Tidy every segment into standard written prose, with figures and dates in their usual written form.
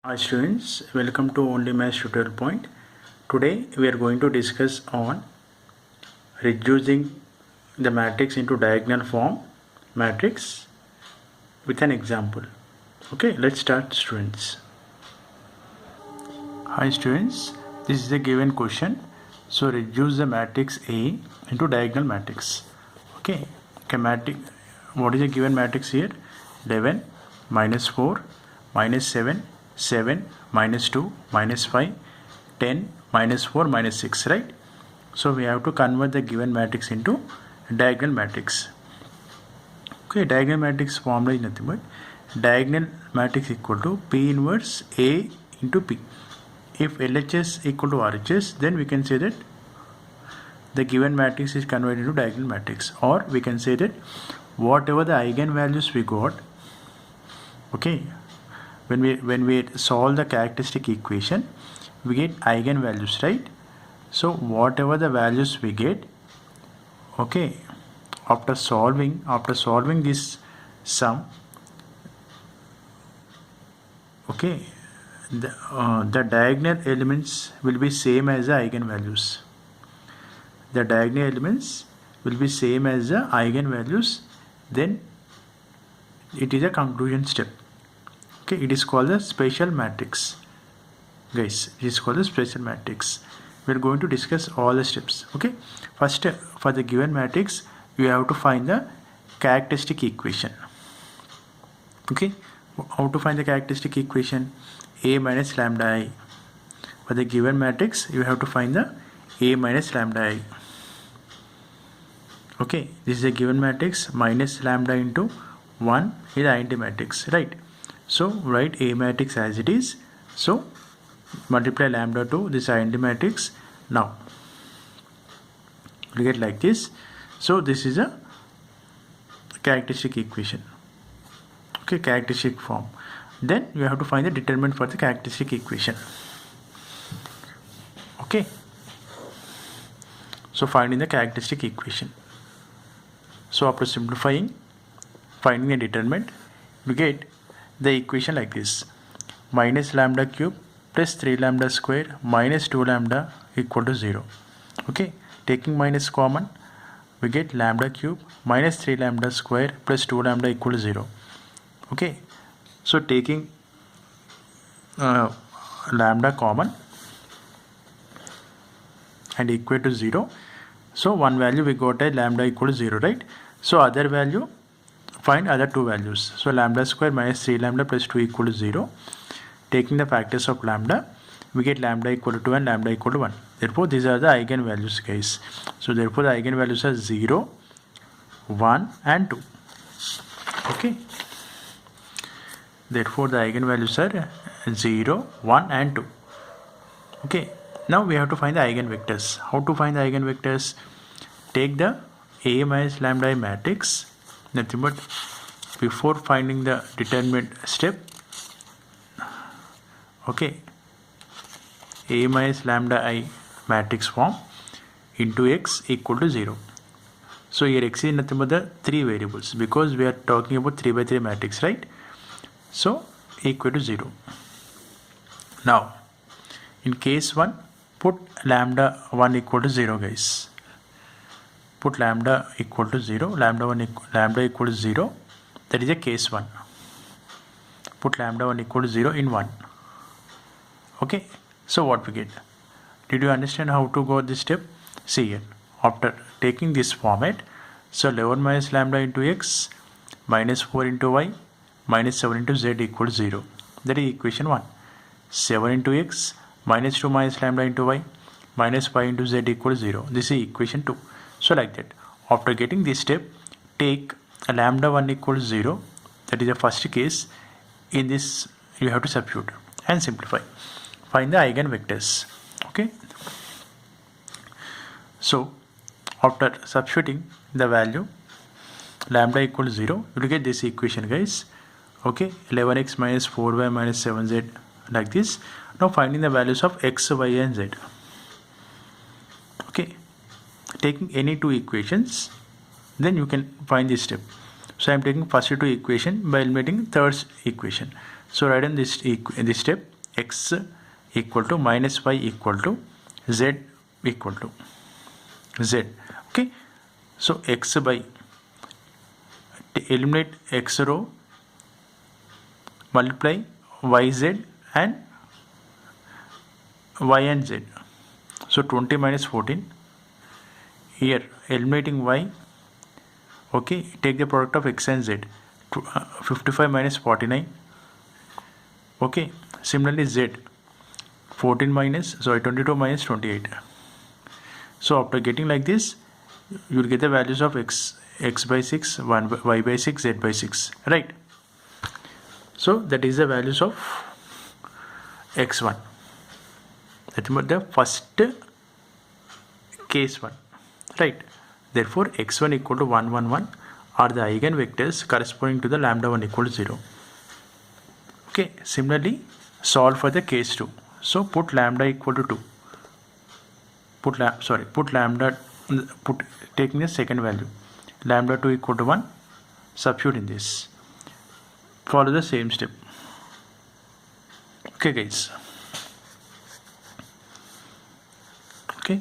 Hi students, welcome to Only Maths Tutorial Point. Today we are going to discuss on reducing the matrix into diagonal form matrix with an example. Okay, let's start students. Hi students, this is a given question. So reduce the matrix A into diagonal matrix. Okay, what is the given matrix here? 11, minus 4, minus 7, 7, minus 2, minus 5, 10, minus 4, minus 6, right? So we have to convert the given matrix into diagonal matrix. Okay, diagonal matrix formula is nothing but diagonal matrix equal to P inverse A into P. If LHS equal to RHS, then we can say that the given matrix is converted into diagonal matrix, or we can say that whatever the eigenvalues we got, okay, when we solve the characteristic equation, we get eigenvalues, right? So whatever the values we get, okay, after solving this sum, okay, the diagonal elements will be same as the eigenvalues. The diagonal elements will be same as the eigenvalues. Then it is a conclusion step. Okay, it is called a special matrix. Guys, it is called a special matrix. We are going to discuss all the steps. Okay, first for the given matrix, you have to find the characteristic equation. Okay, how to find the characteristic equation? A minus lambda I. For the given matrix, you have to find the A minus lambda I. Okay, this is a given matrix. Minus lambda into 1 is identity matrix, right? So write A matrix as it is. So multiply lambda to this identity matrix. Now you get like this. So this is a characteristic equation. Okay, characteristic form. Then you have to find the determinant for the characteristic equation. Okay, so finding the characteristic equation. So after simplifying, finding a determinant, we get the equation like this: minus lambda cube plus 3 lambda square minus 2 lambda equal to 0. Okay, taking minus common, we get lambda cube minus 3 lambda square plus 2 lambda equal to 0. Okay, so taking lambda common and equal to 0. So one value we got a lambda equal to 0, right? So other value, find other two values. So lambda square minus 3 lambda plus 2 equal to 0. Taking the factors of lambda, we get lambda equal to 2 and lambda equal to 1. Therefore these are the eigenvalues, guys. So therefore the eigenvalues are 0, 1 and 2. Okay, therefore the eigenvalues are 0, 1 and 2. Okay, now we have to find the eigenvectors. How to find the eigenvectors? Take the A minus lambda I matrix, nothing but before finding the determinant step, okay, A minus lambda I matrix form into x equal to 0. So here x is nothing but the 3 variables, because we are talking about 3 by 3 matrix, right? So equal to 0. Now in case 1, put lambda 1 equal to 0, guys. Put lambda equal to 0, lambda equal to 0, that is a case 1. Put lambda 1 equal to 0 in 1. Okay, so what we get? Did you understand how to go this step? See here, after taking this format, so 11 minus lambda into x minus 4 into y minus 7 into z equal to 0. That is equation 1. 7 into x minus 2 minus lambda into y minus 5 into z equal to 0. This is equation 2. So like that, after getting this step, take a lambda 1 equal to 0. That is the first case. In this you have to substitute and simplify. Find the eigenvectors. Okay, so after substituting the value lambda equal to 0, you will get this equation, guys. Okay, 11x minus 4y minus 7z, like this. Now finding the values of x, y and z. Okay, taking any two equations, then you can find this step. So I am taking first two equation by eliminating third equation. So write in this step. x equal to minus y equal to z equal to z. Okay, so x by, eliminate x row, multiply yz and y and z. So 20 minus 14. Here eliminating y. Okay, take the product of x and z. 55 minus 49. Okay, similarly z. 22 minus 28. So after getting like this, you will get the values of x by 6, y by 6, z by 6, right? So that is the values of x1. That is the first case 1, right? Therefore x1 equal to 1 1 1 are the eigenvectors corresponding to the lambda 1 equal to 0. Okay, similarly solve for the case 2. So put lambda equal to 2. Taking the second value, lambda 2 equal to 1, substitute in this. Follow the same step. Okay guys. Okay,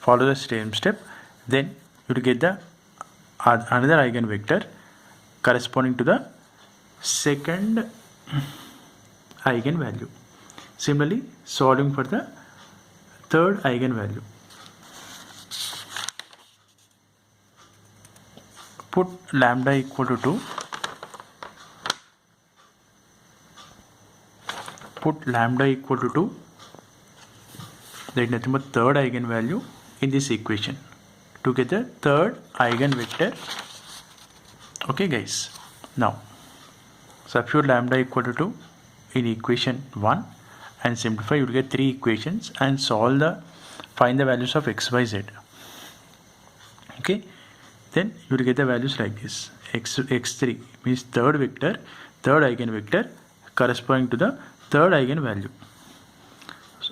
follow the same step. Then you will get the another eigenvector corresponding to the second eigenvalue. Similarly, solving for the third eigenvalue. Put lambda equal to 2. Put lambda equal to 2. There is nothing but third eigenvalue in this equation to get the third eigenvector. Okay guys, now substitute lambda equal to 2 in equation 1 and simplify. You will get 3 equations and find the values of x, y, z. Okay, then you will get the values like this. x3 means third eigenvector corresponding to the third eigenvalue.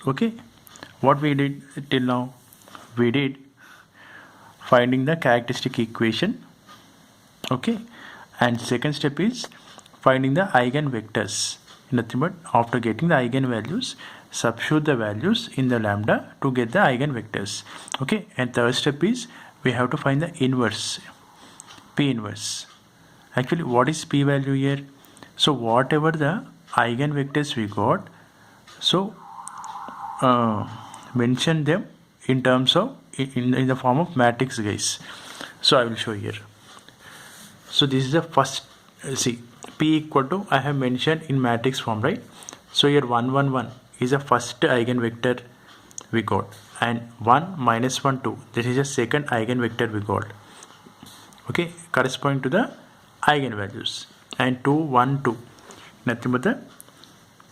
Okay, what we did till now, we did finding the characteristic equation. Okay, and second step is finding the eigenvectors. Nothing but after getting the eigenvalues, substitute the values in the lambda to get the eigenvectors. Okay, and third step is we have to find the inverse, p inverse. Actually, what is p value here? So whatever the eigenvectors we got, so mention them in terms of in the form of matrix, guys. So I will show here. So this is the first, see, p equal to, I have mentioned in matrix form, right? So here 1 1 1 is the first eigenvector we got, and 1 minus 1 2, this is the second eigenvector we got. Okay, corresponding to the eigenvalues, and 2 1 2, nothing but the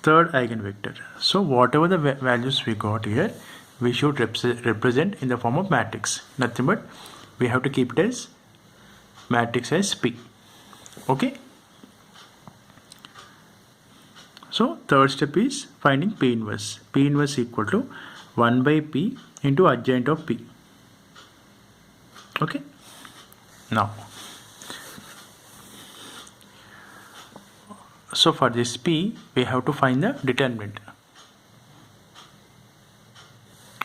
third eigenvector. So whatever the values we got here, we should represent in the form of matrix. Nothing but we have to keep it as matrix as P. Okay, so third step is finding P inverse. P inverse equal to 1 by P into adjoint of P. Okay, now so for this P we have to find the determinant.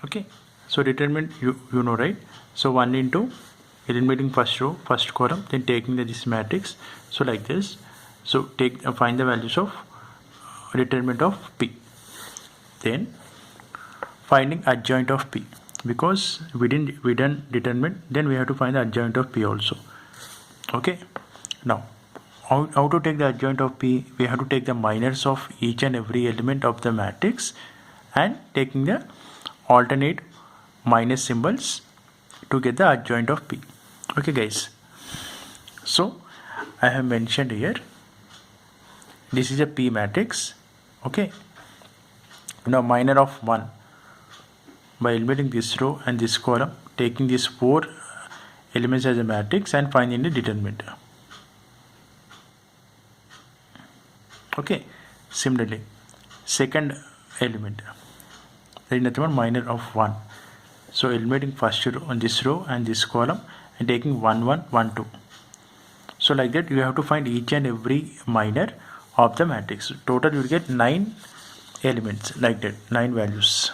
Okay, so determinant you know, right? So 1 into eliminating first row, first column, then taking this matrix. So like this. So find the values of determinant of P. Then finding adjoint of P, because we done determinant, then we have to find the adjoint of P also. Okay, now how to take the adjoint of P? We have to take the minors of each and every element of the matrix and taking the alternate minus symbols to get the adjoint of P. Okay guys, so I have mentioned here, this is a P matrix. Okay, now minor of 1, by eliminating this row and this column, taking these 4 elements as a matrix and finding the determinant. Okay, similarly second element, there is nothing but minor of 1. So eliminating first row on this row and this column and taking 1 1 1 2. So like that you have to find each and every minor of the matrix. Total you will get 9 elements like that, 9 values.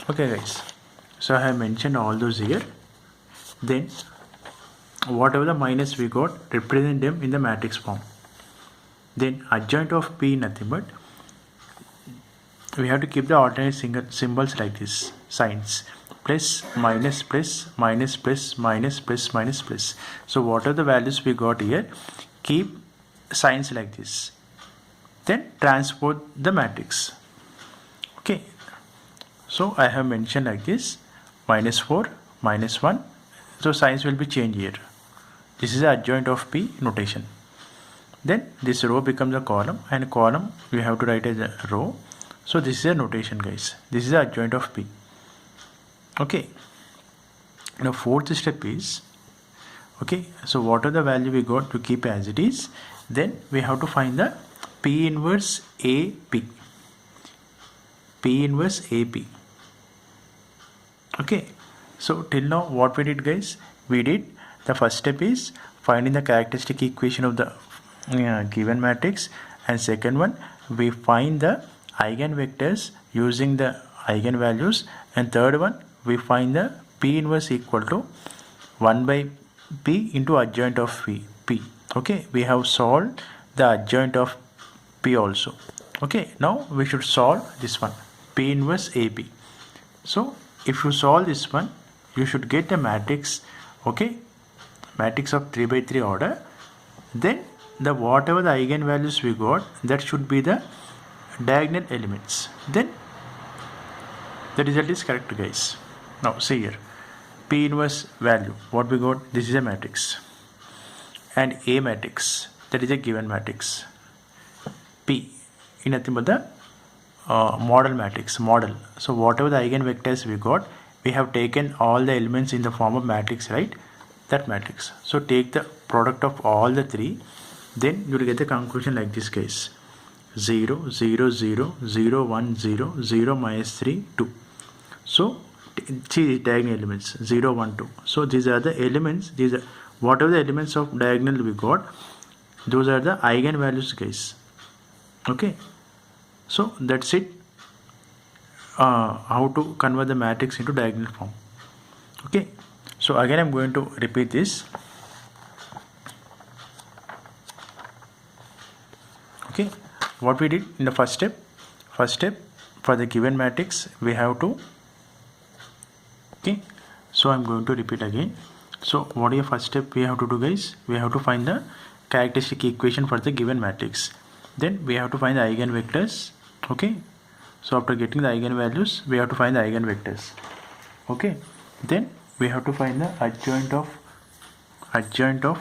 Okay guys, so I have mentioned all those here. Then whatever the minus we got, represent them in the matrix form. Then adjoint of P nothing but we have to keep the alternate symbols like this, signs, plus minus plus minus plus minus plus minus plus. So what are the values we got here, keep signs like this, then transpose the matrix. Okay, so I have mentioned like this, minus 4 minus 1, so signs will be changed here. This is the adjoint of P notation. Then this row becomes a column, and column we have to write as a row. So this is a notation guys, this is the adjoint of P. Okay, now fourth step is, okay, so what are the value we got to keep as it is, then we have to find the P inverse AP, P inverse AP. Okay, so till now what we did guys, we did the first step is finding the characteristic equation of the given matrix, and second one we find the eigenvectors using the eigenvalues, and third one we find the P inverse equal to 1 by P into adjoint of P. Okay, we have solved the adjoint of P also. Okay, now we should solve this one, P inverse AP. So if you solve this one, you should get a matrix, okay, matrix of 3 by 3 order. Then the whatever the eigenvalues we got, that should be the diagonal elements. Then the result is correct guys. Now see here, P inverse value what we got, this is a matrix, and A matrix, that is a given matrix. P in nothing but the model matrix, model. So whatever the eigenvectors we got, we have taken all the elements in the form of matrix, right, that matrix. So take the product of all the three, then you will get the conclusion like this case, 0 0 0 0 1 0 0 minus 3 2. So see diagonal elements 0 1 2. So these are the elements, these are whatever the elements of diagonal we got, those are the eigenvalues guys. Okay, so that's it, how to convert the matrix into diagonal form. Okay, so again I'm going to repeat this. Okay, what we did in the first step for the given matrix we have to, okay, so I'm going to repeat again. So what is the first step we have to do guys, we have to find the characteristic equation for the given matrix, then we have to find the eigenvectors. Okay, so after getting the eigenvalues we have to find the eigenvectors. Okay, then we have to find the adjoint of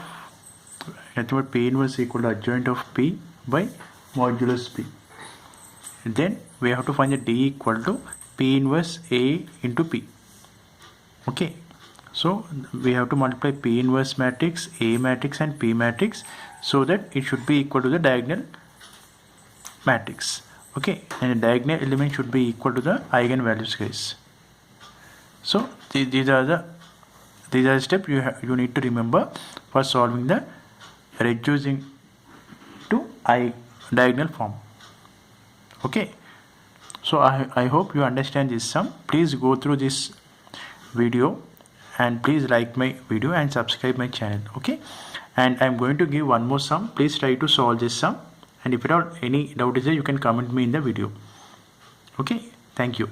nothing but P inverse equal to adjoint of P by modulus P. Then we have to find the D equal to P inverse A into P. Okay, so we have to multiply P inverse matrix, A matrix and P matrix, so that it should be equal to the diagonal matrix. Okay, and the diagonal element should be equal to the eigenvalues guys. So these are the steps you need to remember for solving the reducing to diagonal form. Okay, so I hope you understand this sum. Please go through this video and please like my video and subscribe my channel. Okay, and I'm going to give one more sum. Please try to solve this sum, and if at all any doubt is there, you can comment me in the video. Okay, thank you.